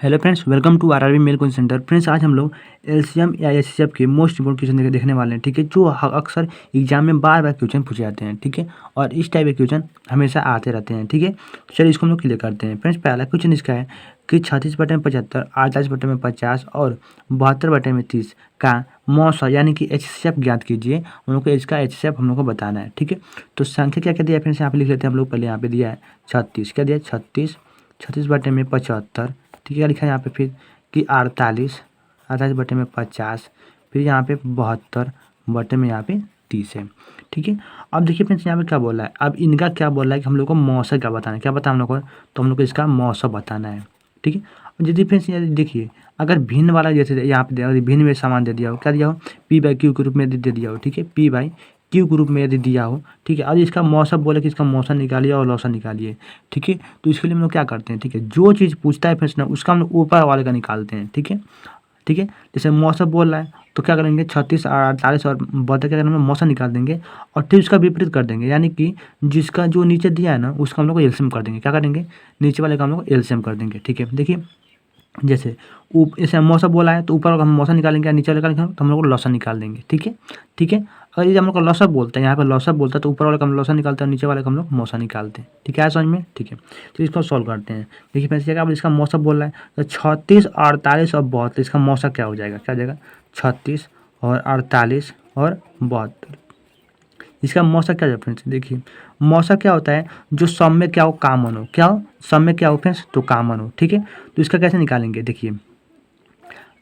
Hello friends, welcome to RRB mail coaching centre. Friends, आज हम लोग एलसीएम या एचसीएफ के मोस्ट इंपोर्टेंट क्वेश्चन देखने वाले हैं। ठीक है, जो अक्सर एग्जाम में बार बार क्वेश्चन पूछे जाते हैं। ठीक है, और इस टाइप के क्वेश्चन हमेशा आते रहते हैं। ठीक है, चलिए इसको हम लोग क्लियर करते हैं। फ्रेंड्स, पहला क्वेश्चन इसका है कि 36/75, 48/50 और 72/30 का मौसा यानी कि एचसीएफ ज्ञात कीजिए। हम लोग को इसका एचसीएफ हम लोग को बताना है। ठीक है, तो संख्या क्या क्या दिया है फ्रेंड्स, यहाँ पे लिख लेते हैं हम लोग। पहले यहाँ पे दिया है 36, क्या दिया है 36, 36/75। ठीक है, लिखा है यहाँ पे फिर कि 48, 48/50, फिर यहाँ पे 72 में यहाँ पे 30 है। ठीक है, अब देखिए फ्रेंड्स, यहाँ पे क्या बोला है। अब इनका क्या बोला है कि हम लोग को मौसम क्या बताना है। क्या बताना हम लोग को, तो हम लोग को इसका मौसम बताना है। ठीक है, अब यदि फ्रेंड्स यहाँ देखिए, अगर भिन्न वाला जैसे यहाँ पे दिया, भिन्न में सामान दे दिया हो, क्या दिया हो, P/Q के रूप में दे दिया हो। ठीक है, P/Q ग्रुप में यदि दिया हो। ठीक है, अब इसका मौसम बोले कि इसका मौसम निकालिए और लौसम निकालिए। ठीक है, तो इसके लिए हम लोग क्या करते हैं। ठीक है, जो चीज़ पूछता है प्रश्न उसका हम लोग ऊपर वाले का निकालते हैं। ठीक है, ठीक है, जैसे मौसम बोल रहा है तो क्या करेंगे, 36 और 48 और 72 क्या करेंगे, मौसम निकाल देंगे और फिर उसका विपरीत कर देंगे। यानी कि जिसका जो नीचे दिया है ना उसका हम लोग को एलसीएम कर देंगे। क्या करेंगे, नीचे वाले का हम लोग एलसीएम कर देंगे। ठीक है, देखिए जैसे जैसे मौसम बोला है तो ऊपर वाला हम मौसम निकालेंगे, नीचे वाले का निकालेंगे तो हम लोग को लौसम निकाल देंगे। ठीक है, ठीक है, अगर ये हम लोग को लौसम बोलते हैं, यहाँ पे लौसम बोलता है तो ऊपर वाले का हम लौसम निकालते हैं, नीचे वाले का हम लोग मौसम निकालते हैं। ठीक है, समझ में। ठीक है, तो इसको सॉल्व करते हैं। देखिए फ्रेंड्स, क्या इसका मौसम बोल रहा है तो 36, 48 और 72, इसका मौसम क्या हो जाएगा, क्या हो जाएगा, 36 और 48 और 72। इसका मौसम क्या है फ्रेंड्स, देखिए मौसम क्या होता है, जो सम में क्या हो कॉमन हो, क्या हो सम में क्या हो फ्रेंड्स, तो कॉमन हो। ठीक है, तो इसका कैसे निकालेंगे, देखिए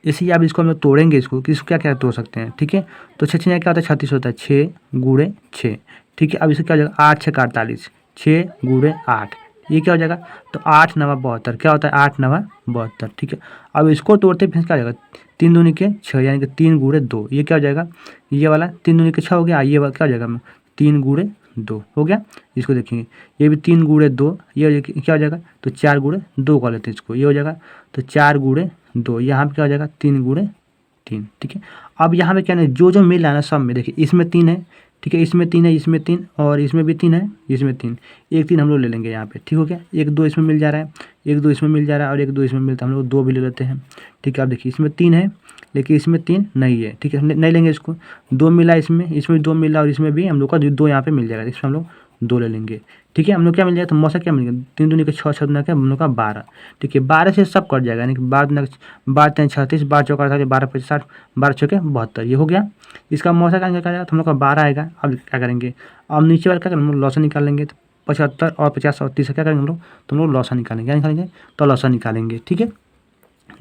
जैसे ही आप इसको हम लोग तोड़ेंगे, इसको कि इसको क्या क्या तोड़ सकते हैं। ठीक है, तो 6 क्या होता है, 36 होता है, 6 × 6। ठीक है, अब इसका क्या हो जाएगा, 8×6 = 48, 6×8, ये क्या हो जाएगा, तो 8×9 = 72, क्या होता है 8×9 = 72। ठीक है, अब इसको तोड़ते फिर क्या हो जाएगा, 3 दूनी के 6 यानी कि 3×2, ये क्या हो जाएगा, ये वाला 3 दूनी के 6 हो गया, ये वाला क्या हो जाएगा, 3×2 हो गया। इसको देखेंगे, ये भी 3×2, ये क्या हो जाएगा, तो 4×2 कर लेते हैं इसको, ये हो जाएगा तो 4×2, यहाँ पे क्या हो जाएगा 3×3। ठीक है, अब यहाँ पे क्या नहीं, जो जो मिल रहा है ना सब में, देखिए इसमें 3 है। ठीक है, इसमें 3 है, इसमें 3 और इसमें भी 3 है, इसमें 3, एक 3 हम लोग ले लेंगे यहाँ पे। ठीक हो गया, 1 2 इसमें मिल जा रहा है, 1 2 इसमें मिल जा रहा है और 1 2 इसमें मिलता है, हम लोग 2 भी ले लेते हैं। ठीक है, अब देखिए इसमें 3 है लेकिन इसमें 3 नहीं है। ठीक है, नहीं लेंगे इसको, 2 मिला इसमें भी 2 मिला और इसमें भी हम लोग का 2 यहाँ पे मिल जाएगा, इसमें हम लोग 2 ले लेंगे। ठीक है, हम लोग क्या मिल जाएगा, तो मौसम क्या मिल गया, 3 दूनी के 6, 6 दूना के हम लोग का 12। ठीक है, 12 से सब कट जाएगा, यानी कि 12×3 = 36, 12×4 = 48, 12×5 = 60, 12×6 = 72, ये हो गया। इसका मौसम का निकाल जाएगा तो हम लोग का 12 आएगा। अब क्या करेंगे, अब नीचे वाला क्या करेंगे, हम लोग लौसम निकाल तो 75 और 50 और 30 क्या करेंगे हम लोग, तो हम लोग लौसम निकालेंगे। क्या निकालेंगे, तो लौसम निकालेंगे। ठीक है,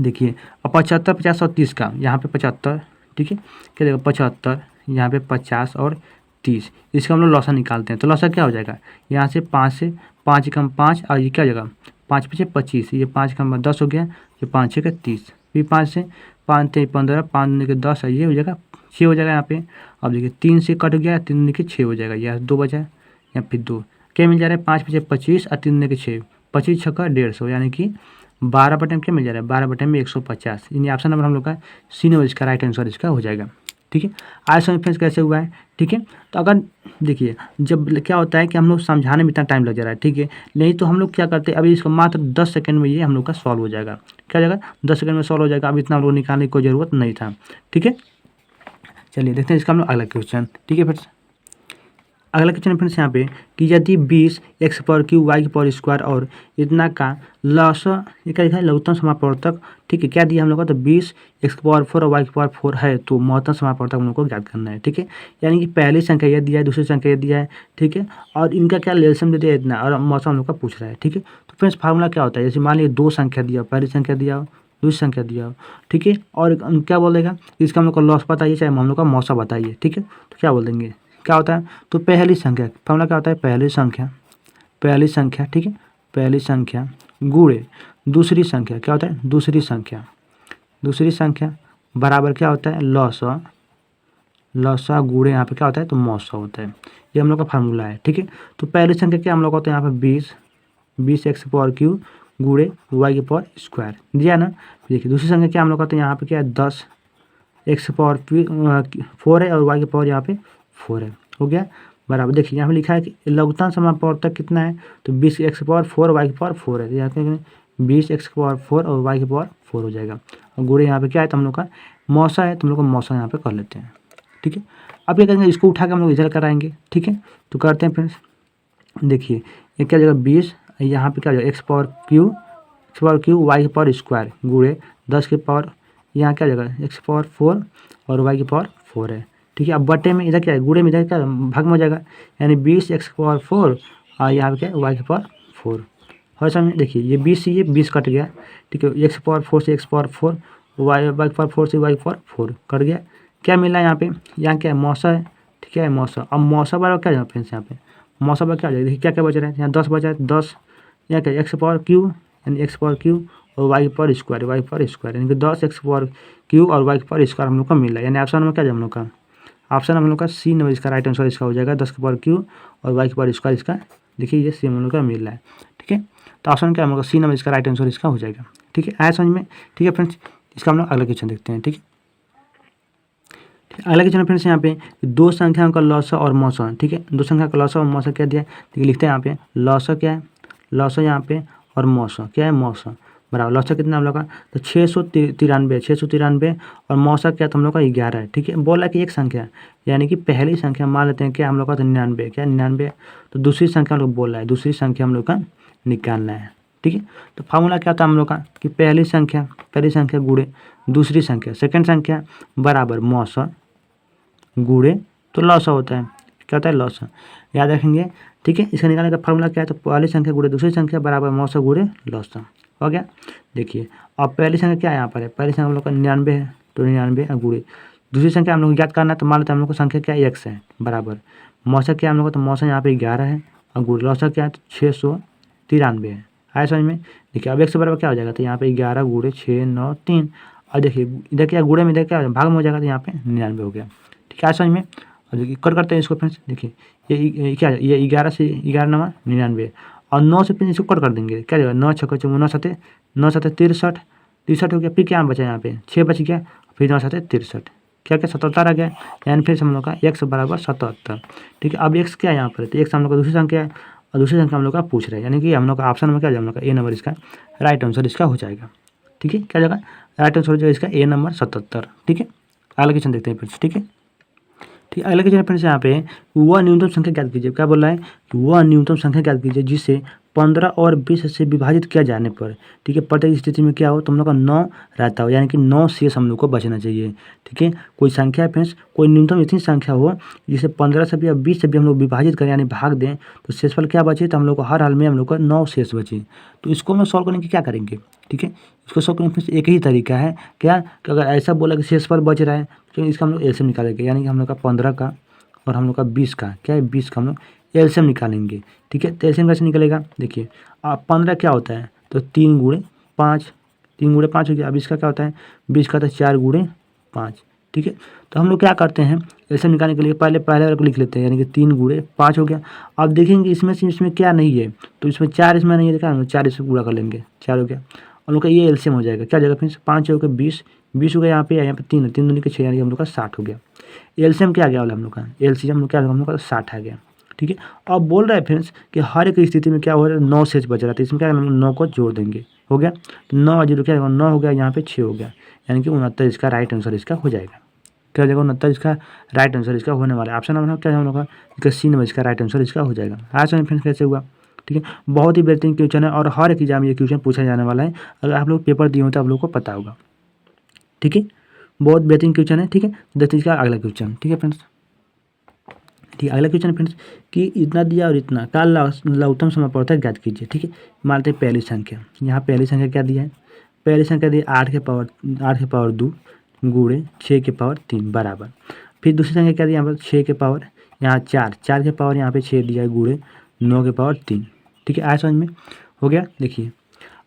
देखिए अब 75, 50 और 30 का, यहाँ पे 75, ठीक है, क्या देगा 75, यहाँ पे 50 और 30, इसका हम लोग लौसम निकालते हैं। तो लौसम क्या हो जाएगा, यहाँ से 5 कम 5 और ये क्या हो जाएगा, 5 × 5 = 25, ये 5 कम 10 हो गया, ये 5 × 6 = 30, फिर 5 से 5 × 3 = 15, 5 दूनी के 10 और ये हो जाएगा 6 हो जाएगा यहाँ पे। अब देखिए 3 से कट गया, 3 दूनी के 6 हो जाएगा, यहाँ 2 बचा, यहाँ फिर 2, क्या मिल जा रहा है, 5 × 5 = 25 और 3 दूनी के 6, 25 × 6 = 150, यानी कि 12 क्या मिल जा रहा है, 12/150, यानी ऑप्शन नंबर हम लोग का सी नंबर इसका राइट आंसर इसका हो जाएगा। ठीक है, आज समझ फ्रेंड्स कैसे हुआ है। ठीक है, तो अगर देखिए जब क्या होता है कि हम लोग समझाने में इतना टाइम लग जा रहा है। ठीक है, नहीं तो हम लोग क्या करते हैं, अभी इसको मात्र 10 सेकंड में ये हम लोग का सॉल्व हो जाएगा। क्या हो जाएगा, 10 सेकंड में सॉल्व हो जाएगा। अब इतना हम लोग निकालने की कोई ज़रूरत नहीं था। ठीक है, चलिए देखते हैं इसका हम लोग अगला क्वेश्चन। ठीक है फ्रेंड्स, अगला क्वेश्चन फ्रेंड्स यहाँ पे कि यदि 20 x/3 y² और इतना का ये क्या लिखा है, लघुत्तम समापवर्तक। ठीक है, क्या दिया हम लोग को, तो 20 x/4 और y/4 है, तो महत्तम समापवर्तक हम लोग को ज्ञात करना है। ठीक है, यानी कि पहली संख्या यह दिया है, दूसरी संख्या यह दिया है। ठीक है, और इनका क्या एलसीएम दे दिया इतना और मौसम हम लोग का पूछ रहा है। ठीक है, तो फ्रेंड्स फार्मूला क्या होता है, जैसे मान लीजिए 2 संख्या दिया, पहली संख्या दिया हो, दूसरी संख्या दिया हो। ठीक है, और क्या बोलेगा, इसका हम लोग का लॉस बताइए चाहे हम लोग का मौसम बताइए। ठीक है, तो क्या बोल देंगे, क्या होता है, तो पहली संख्या फॉर्मूला क्या होता है, पहली संख्या। ठीक है, पहली संख्या गुणे दूसरी संख्या, क्या होता है, दूसरी संख्या बराबर क्या होता है, लॉसा गुणे यहाँ पे क्या होता है, तो मौसा होता है। ये हम लोग का फार्मूला है। ठीक है, तो पहली संख्या क्या हम लोग होता है, यहाँ पे 20 x/3 गुणे y² दिया ना। देखिए दूसरी संख्या क्या हम लोग होते हैं, यहाँ पे क्या है, 10 x/4 है और y² यहाँ पे 4 है, हो गया बराबर। देखिए यहाँ पे लिखा है कि लघुत्तम समापवर्तक कितना है, तो 20 x/4 y/4 है, तो यहाँ पे 20 x की पावर 4 और y की पावर 4 हो जाएगा। और गुणे यहाँ पे क्या है, तो हम लोग का मौसा है, तो हम लोग का मौसा यहाँ पे कर लेते हैं। ठीक है, अब क्या करेंगे, इसको उठा के हम लोग इधर कराएंगे। ठीक है, तो करते हैं फ्रेंड्स। देखिए ये क्या हो जाएगा 20, यहाँ पे क्या हो जाएगा एक्स पावर क्यू वाई की पावर स्क्वायर गुणे 10 की पावर, यहाँ क्या हो जाएगा एक्स पावर 4 और वाई की पावर 4 है। ठीक है, अब बटे में इधर क्या है, गुणे में इधर क्या भाग में हो जाएगा, यानी 20 एक्स की पावर 4 और यहाँ पे क्या है वाई की पावर 4। और समझ देखिए ये 20 से ये 20 कट गया। ठीक है, एक्स पावर 4 से एक्स पावर 4, वाई की पावर 4 से वाई की पावर 4 कट गया। क्या मिला यहाँ पे, यहाँ क्या है मौसा है। ठीक है, मौसा, अब मौसा बराबर क्या है फ्रेंड्स, यहाँ पे मौसा बराबर क्या हो जाएगा, देखिए क्या क्या बच रहा है, यहाँ 10 बचा है, 10 यहाँ क्या एक्स पावर क्यू यानी एक्स पावर क्यू और वाई पावर स्क्वायर यानी कि 10 एक्स पावर क्यू और वाई पावर स्क्वायर हम लोग का मिला। यानी ऑप्शन में क्या जाए हम लोग का, ऑप्शन हम लोग का सी नंबर इसका राइट आंसर इसका हो जाएगा 10 की पावर क्यू और वाई की पावर स्क्वायर इसका। देखिए ये सी हम लोग का मिल रहा है। ठीक है, तो ऑप्शन क्या हम लोग का सी नंबर इसका राइट आंसर इसका हो जाएगा। ठीक है, आया समझ में। ठीक है फ्रेंड्स, इसका हम लोग अगला क्वेश्चन देखते हैं। ठीक है, अगला क्वेश्चन फ्रेंड्स यहाँ पे दो संख्याओं का लॉसा और मौसा। ठीक है, दो संख्या का लॉसा और मौसा क्या दिया है, देखिए लिखते हैं यहाँ पे लॉसा क्या है, लॉसा यहाँ पे और मौसा क्या है, मौसा बराबर लॉसा कितना हम लोग का, तो 693 और मौसा क्या तो हम लोग का 11 है। ठीक है, बोला कि एक संख्या यानी कि पहली संख्या मान लेते हैं क्या हम लोग का, तो 99 क्या 99, तो दूसरी संख्या हम लोग बोल रहा है, दूसरी संख्या हम लोग का निकालना है। ठीक है, तो फार्मूला क्या था हम लोग का कि पहली संख्या गुणे दूसरी संख्या सेकंड संख्या बराबर मौसा गुणे तो लॉसा होता है, क्या होता है लॉसा, याद रखेंगे। ठीक है, इसका निकालने का फार्मूला क्या है, तो पहली संख्या गुणे दूसरी संख्या बराबर मौसा गुणे लॉसा हो गया। देखिए अब पहली संख्या क्या है यहाँ पर है, पहली संख्या हम लोग का 99 है, तो 99 गुणे दूसरी संख्या हम लोग को याद करना है, तो मान लेते हैं हम लोग को संख्या क्या एक्स है बराबर मौसा क्या हम लोग का, तो मौसा यहाँ पे 11 है और गुणे लॉसा क्या है, तो 693 है। आया समझ में। देखिए अब एक्स बराबर क्या हो जाएगा, तो यहाँ पे 11 गुणे 6 9 3 और देखिए इधर क्या गुणे में इधर क्या भाग में हो जाएगा, तो यहाँ पे 99 हो गया। ठीक है, आज समझ में। और देखिए कट करते हैं इसको फ्रेंड्स, देखिए ये क्या है, ये 11 से 11 नवा 99 और 9 से फिर इसको कट कर देंगे, क्या जाएगा 9 छक्का 9 7 63 हो गया। फिर क्या बचा यहाँ पे 6 बच गया, फिर 9 7 63 क्या क्या 77 आ गया, यानी फिर हम लोग का एक्स बराबर 77। ठीक है, अब एक्स क्या है यहाँ पर, तो एक्स हम लोग का दूसरी संख्या है और दूसरी संख्या हम लोग का पूछ रहे हैं, यानी कि हम लोग का ऑप्शन में क्या जाएगा हम लोग का ए नंबर इसका राइट आंसर इसका हो जाएगा। ठीक है, क्या जाएगा राइट आंसर हो जाएगा इसका ए नंबर 77। ठीक है, अगला क्वेश्चन देखते हैं फ्रेंड्स। ठीक है, ठीक है, अगला क्वेश्चन फ्रेंड्स यहाँ पे वह न्यूनतम संख्या ज्ञात कीजिए। क्या बोल रहा है कि वह न्यूनतम संख्या ज्ञात कीजिए जिसे 15 और 20 से विभाजित किया जाने पर, ठीक है, प्रत्येक स्थिति में क्या हो, तो हम लोग का 9 रहता हो, यानी कि 9 शेष हम लोग को बचना चाहिए। ठीक है, कोई संख्या फ्रेंड्स कोई न्यूनतम इतनी संख्या हो जिसे 15 से भी या 20 से भी हम लोग विभाजित करें यानी भाग दें, तो शेषफल क्या बचे, तो हम लोग को हर हाल में हम लोग को 9 शेष बचे। तो इसको हम लोग सॉल्व करने की क्या करेंगे। ठीक है, इसको सॉल्व करने का एक ही तरीका है क्या, कि अगर ऐसा बोला कि शेषफल बच रहा है तो इसका हम लोग एलसीएम निकालेंगे, यानी कि हम लोग का 15 का और हम लोग का 20 का क्या है 20 का हम लोग एलसीएम निकालेंगे। ठीक है, तो एलसीएम कैसे निकलेगा, देखिए अब 15 क्या होता है, तो 3 गुणे 5 हो गया। अब इसका क्या होता है 20 का, तो 4 गुणे 5। ठीक है, तो हम लोग क्या करते हैं एलसीएम निकालने के लिए पहले वाले को लिख लेते हैं, यानी कि 3 गुणे 5 हो गया। अब देखेंगे इसमें क्या नहीं है, तो इसमें 4 इसमें नहीं है, देखा हम लोग 4 इसमें पूरा कर लेंगे, 4 हो गया। हम लोग का ये एलसीएम हो जाएगा, क्या हो जाएगा फिर 5 हो गया 20 हो गया, यहाँ पे 3 है, 3 दूनी के 6 यानी हम लोग का 60 हो गया। एलसीएम क्या आ गया वाला हम लोग का, एलसीएम क्या हम लोग का 60 आ गया। ठीक है, अब बोल रहा है फ्रेंड्स कि हर एक स्थिति में क्या हो रहा है 9 शेष बच रहा है, तो इसमें क्या हम 9 को जोड़ देंगे, हो गया। तो 9 जीरो क्या 9 हो गया, यहाँ पे 6 हो गया, यानी कि 69 इसका राइट आंसर इसका हो जाएगा। क्या हो जाएगा 69 इसका राइट आंसर इसका होने वाला है। ऑप्शन नंबर क्या हम लोग का सी नंबर इसका राइट आंसर इसका हो जाएगा। आज समझ फ्रेंड्स कैसे हुआ। ठीक है, बहुत ही बेहतरीन क्वेश्चन है और हर एक एग्जाम ये क्वेश्चन पूछा जाने वाला है, अगर आप लोग पेपर दिए हो तो आप लोग को पता होगा। ठीक है, बहुत बेहतरीन क्वेश्चन है। ठीक है, देखते इसका अगला क्वेश्चन। ठीक है फ्रेंड्स, ठीक है, अगला क्वेश्चन फ्रेंड्स कि इतना दिया और इतना का लघुत्तम समापवर्तक ज्ञात कीजिए। ठीक है, मानते हैं पहली संख्या, यहाँ पहली संख्या क्या दिया है, पहली संख्या दी 8 के पावर 2 गुणे 6 के पावर 3 बराबर। फिर दूसरी संख्या क्या दी यहाँ पर 6 के पावर यहाँ 4 के पावर यहाँ पे 6 दिया है गुणे 9 के पावर 3। ठीक है, आया समझ में, हो गया। देखिए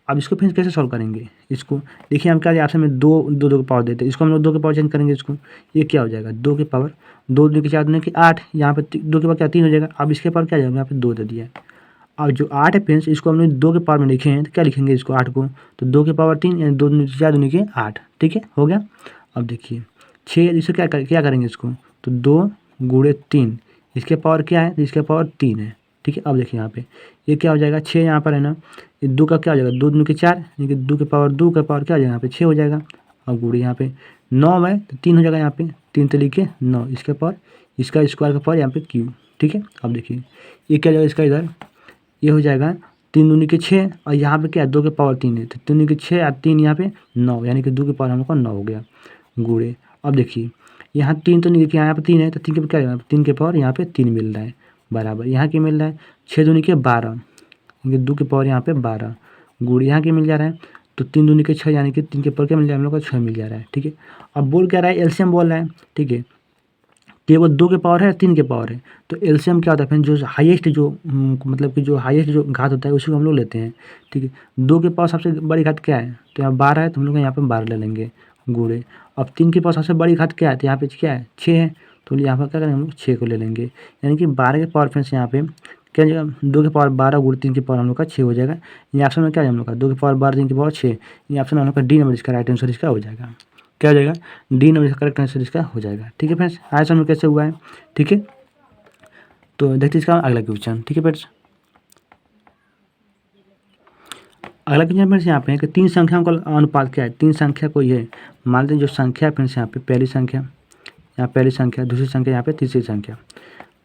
अब इसको फिर कैसे सॉल्व करेंगे, इसको देखिए हम क्या ऑप्शन में 2 के पावर देते हैं, इसको हम लोग 2 के पावर चेंज करेंगे, इसको ये क्या हो जाएगा 2 के पावर 2 2 के 4 दूनी की 8, यहाँ पे 2 के पावर क्या 3 हो जाएगा। अब इसके पावर क्या जाएगा, यहाँ पे 2 दे दिया है। अब जो 8 है फ्रेंड्स इसको हमने 2 के पावर में लिखे हैं, तो क्या लिखेंगे इसको 8 को, तो 2 के पावर 3 यानी 2 4 दूनी के 8। ठीक है, हो गया। अब देखिए 6 इसको क्या करेंगे इसको, तो 2 गुणे 3 इसके पावर क्या है, तो इसके पावर 3 है। ठीक है, अब देखिए यहाँ पे ये क्या हो जाएगा 6 यहाँ पर है ना, ये 2 का क्या हो जाएगा, 2 दूनी के 4, यानी कि 2 के पावर क्या हो जाएगा यहाँ पे 6 हो जाएगा। और गुणे यहाँ पे 9 है तो 3 हो जाएगा यहाँ पे, 3 तरीके 9, इसके पावर इसका स्क्वायर का पावर यहाँ पे क्यू। ठीक है, अब देखिए ये क्या हो जाएगा इसका इधर, ये हो जाएगा 3 दूनी के 6 और यहाँ पे क्या है 2 के पावर 3 है, तो 3 दूनी के 6 और 3 यहाँ पे 9, यानी कि 2 के पावर हम लोग का 9 हो गया गुणे। अब देखिए यहाँ 3 तो नहीं, देखिए यहाँ पे 3 है तो 3 के क्या है, 3 के पावर यहाँ पे 3 मिल रहा है बराबर, यहाँ की मिल रहा है 6 दूनी के 12, यानी कि 2 के पावर यहाँ पे 12 गुणे यहाँ की मिल जा रहा है, तो 3 दूनी के 6 यानी कि 3 के पावर क्या मिल जा रहा है हम लोग का 6 मिल जा रहा है। ठीक है, अब बोल क्या रहा है एलसीएम बोल रहा है। ठीक है, केवल 2 के पावर है 3 के पावर है, तो एलसीएम क्या होता है फिर जो हाईएस्ट जो मतलब कि जो हाईएस्ट जो घात होता है उसी को हम लोग लेते हैं। ठीक है, 2 के पावर सबसे बड़ी घात क्या है, तो यहाँ 12 है तो हम लोग यहाँ पे 12 ले लेंगे गुणे। अब 3 के पावर सबसे बड़ी घात क्या है, तो यहाँ पे क्या है 6 है, तो यहाँ पर क्या करेंगे हम लोग 6 को ले लेंगे, यानी कि 12 के पावर फ्रेंड्स यहाँ पे क्या हो जाएगा 2 के पावर 12 गुणे 3 के पावर हम लोग का 6 हो जाएगा। ये ऑप्शन में क्या है हम लोग का 2 के पावर 12 3 के पावर 6, ये ऑप्शन हम लोग का डी नंबर इसका राइट आंसर इसका हो जाएगा, क्या हो जाएगा डी नंबर इसका करेक्ट आंसर इसका हो जाएगा। ठीक है फ्रेंड्स, आया समझ में कैसे हुआ है। ठीक है, तो देखते इसका अगला क्वेश्चन। ठीक है फ्रेंड्स, अगला क्वेश्चन फ्रेंड्स यहाँ पे है कि 3 संख्याओं का अनुपात क्या है। 3 संख्या कोई है, मान लीजिए जो संख्या है फ्रेंड्स यहाँ पे पहली संख्या, यहाँ पहली संख्या, दूसरी संख्या यहाँ पे तीसरी संख्या।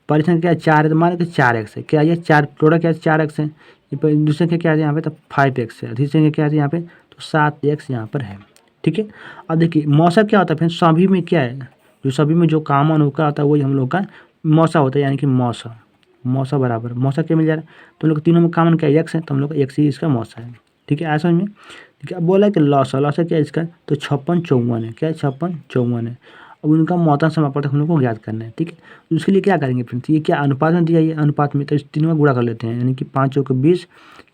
पहली संख्या क्या है 4 है, तो मान लीजिए 4x है, क्या ये 4 टोटल क्या है 4x है, ये दूसरी संख्या क्या है यहाँ पे तो 5x है, तीसरी संख्या क्या है यहाँ पे तो 7x यहाँ पर है। ठीक है, अब देखिए मौसा क्या होता है फ्रेंड्स, सभी में क्या है जो सभी में जो कॉमन होता है वही हम लोग का मौसा होता है, यानी कि मौसा बराबर मौसा क्या मिल जा रहा है, तो हम लोग तीनों में कॉमन क्या है एक्स है, तो हम लोग एक्स ही इसका मौसा है। ठीक है, ऐसा में ठीक है। अब बोला है कि लौसा क्या है इसका, तो 56 54 है, क्या है 56 54 है। अब उनका मौतन समापन हम लोग को ज्ञात करना है। ठीक है, तो उसके लिए क्या करेंगे फ्रेंड्स, ये क्या अनुपात में दिया, ये अनुपात में, तो इस तीनों में गुणा कर लेते हैं, यानी कि 5 चौके 20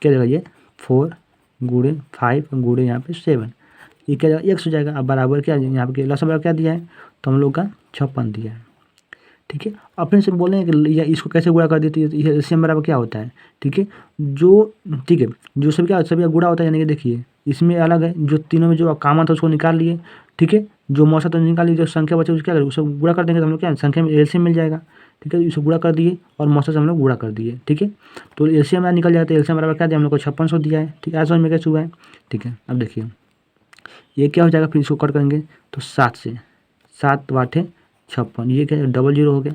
क्या देगा ये 4 गुणे 5 गुणे यहाँ पे 7, ये क्या जाएगा एक्स हो जाएगा। अब बराबर क्या यहाँ पे लौसा बराबर क्या दिया है, तो हम लोग का 56 दिया है। ठीक है, अपने से बोले कि या इसको कैसे गुणा कर देती है, ये एलसीएम बराबर क्या होता है। ठीक है, जो ठीक है जो सभी क्या सभी का गुणा होता है, यानी कि देखिए इसमें अलग है, जो तीनों में जो कॉमन था उसको निकाल लिए। ठीक है, जो मौसा तो निकाल लिए, जो संख्या बचे उसको क्या करें उसको गुणा कर देंगे, तो हम लोग क्या संख्या में एलसीएम मिल जाएगा। ठीक है, इसको गुणा कर दिए और मौसा से हम लोग गुणा कर दिए। ठीक है, तो एलसीएम निकल जाता है, एलसीएम बराबर क्या दिया हम लोग को 5600 दिया है। ठीक है, आज समझ में कैसे हुआ है। ठीक है, अब देखिए ये क्या हो जाएगा, फिर इसको कट करेंगे तो 7 से 7 8 56, ये क्या डबल जीरो हो गया।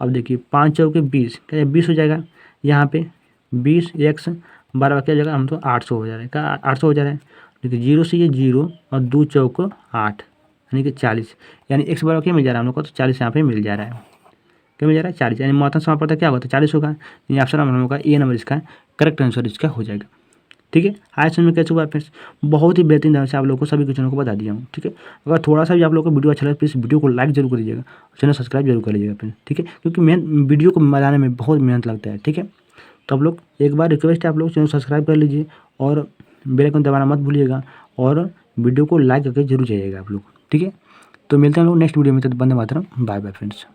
अब देखिए 5 चौके 20 क्या 20 हो जाएगा, यहाँ पे 20 एक्स बारह क्या हो जाएगा हम तो 800 हो जा रहा है, क्या 800 हो जा रहा है। देखिए 0 से ये 0 और 2 चौको 8 यानी कि 40, यानी एक्स बराबर क्या मिल जा रहा है हम लोग को, तो 40 यहाँ पे मिल जा रहा है, क्या मिल जा रहा है 40, यानी महत्तम समय पड़ता क्या होता है 40 होगा, यानी ऑप्शन हम लोग का ए नंबर इसका करेक्ट आंसर इसका हो जाएगा। ठीक है, आज समझ में कैसे हुआ फ्रेंड्स, बहुत ही बेहतरीन ढंग से आप लोगों को सभी क्वेश्चनों को बता दिया हूँ। ठीक है, अगर थोड़ा सा भी आप लोगों को वीडियो अच्छा लगे प्लीज़ वीडियो को लाइक जरूर कर दीजिएगा, चैनल सब्सक्राइब जरूर कर लीजिएगा फ्रेंड्स। ठीक है, क्योंकि वीडियो को बनाने में बहुत मेहनत लगता है। ठीक है, तो आप लोग एक बार रिक्वेस्ट है आप लोग चैनल सब्सक्राइब कर लीजिए और बेल आइकन दबाना मत भूलिएगा और वीडियो को लाइक करके जरूर जाइएगा आप लोग। ठीक है, तो मिलते हैं हम लोग नेक्स्ट वीडियो में, तब Vande Mataram, bye bye friends.